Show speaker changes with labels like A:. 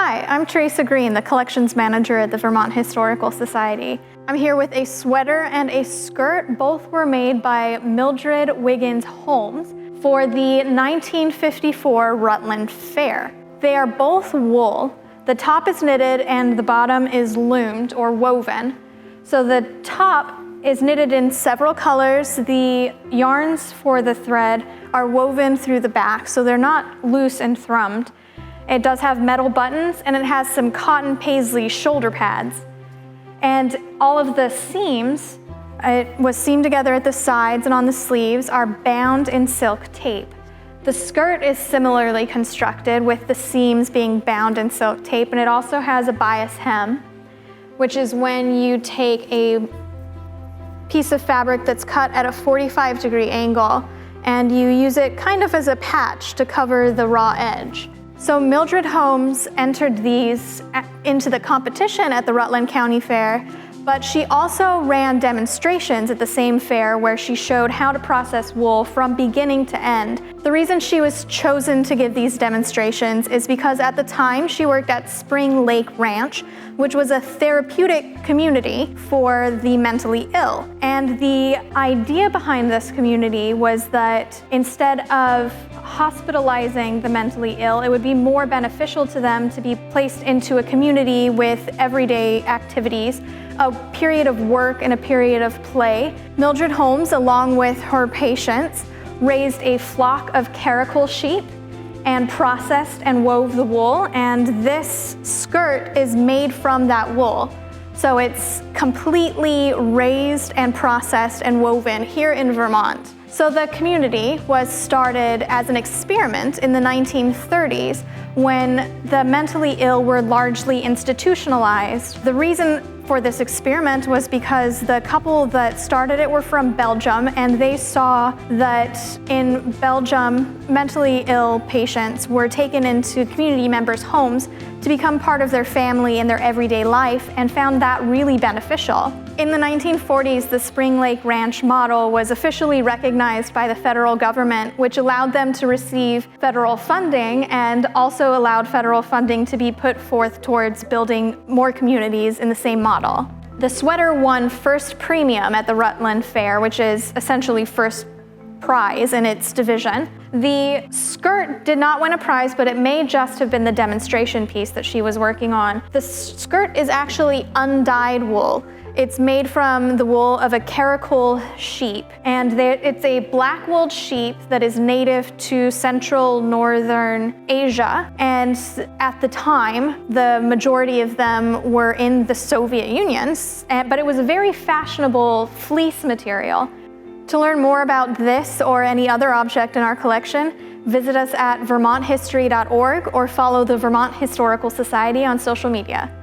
A: Hi, I'm Teresa Green, the collections manager at the Vermont Historical Society. I'm here with a sweater and a skirt. Both were made by Mildred Wiggins Holmes for the 1954 Rutland Fair. They are both wool. The top is knitted and the bottom is loomed or woven. So the top is knitted in several colors. The yarns for the thread are woven through the back, so they're not loose and thrummed. It does have metal buttons and it has some cotton paisley shoulder pads. And all of the seams, it was seamed together at the sides and on the sleeves, are bound in silk tape. The skirt is similarly constructed with the seams being bound in silk tape, and it also has a bias hem, which is when you take a piece of fabric that's cut at a 45-degree angle and you use it kind of as a patch to cover the raw edge. So Mildred Holmes entered these into the competition at the Rutland County Fair, but she also ran demonstrations at the same fair where she showed how to process wool from beginning to end. The reason she was chosen to give these demonstrations is because at the time she worked at Spring Lake Ranch, which was a therapeutic community for the mentally ill. And the idea behind this community was that instead of hospitalizing the mentally ill, it would be more beneficial to them to be placed into a community with everyday activities, a period of work and a period of play. Mildred Holmes, along with her patients, raised a flock of caracal sheep and processed and wove the wool, and this skirt is made from that wool. So it's completely raised and processed and woven here in Vermont. So the community was started as an experiment in the 1930s when the mentally ill were largely institutionalized. The reason for this experiment was because the couple that started it were from Belgium, and they saw that in Belgium, mentally ill patients were taken into community members' homes to become part of their family and their everyday life, and found that really beneficial. In the 1940s, the Spring Lake Ranch model was officially recognized by the federal government, which allowed them to receive federal funding and also allowed federal funding to be put forth towards building more communities in the same model. The sweater won first premium at the Rutland Fair, which is essentially first prize in its division. The skirt did not win a prize, but it may just have been the demonstration piece that she was working on. The skirt is actually undyed wool. It's made from the wool of a caracal sheep, and it's a black-wooled sheep that is native to central northern Asia, and at the time, the majority of them were in the Soviet Union, but it was a very fashionable fleece material. To learn more about this or any other object in our collection, visit us at vermonthistory.org or follow the Vermont Historical Society on social media.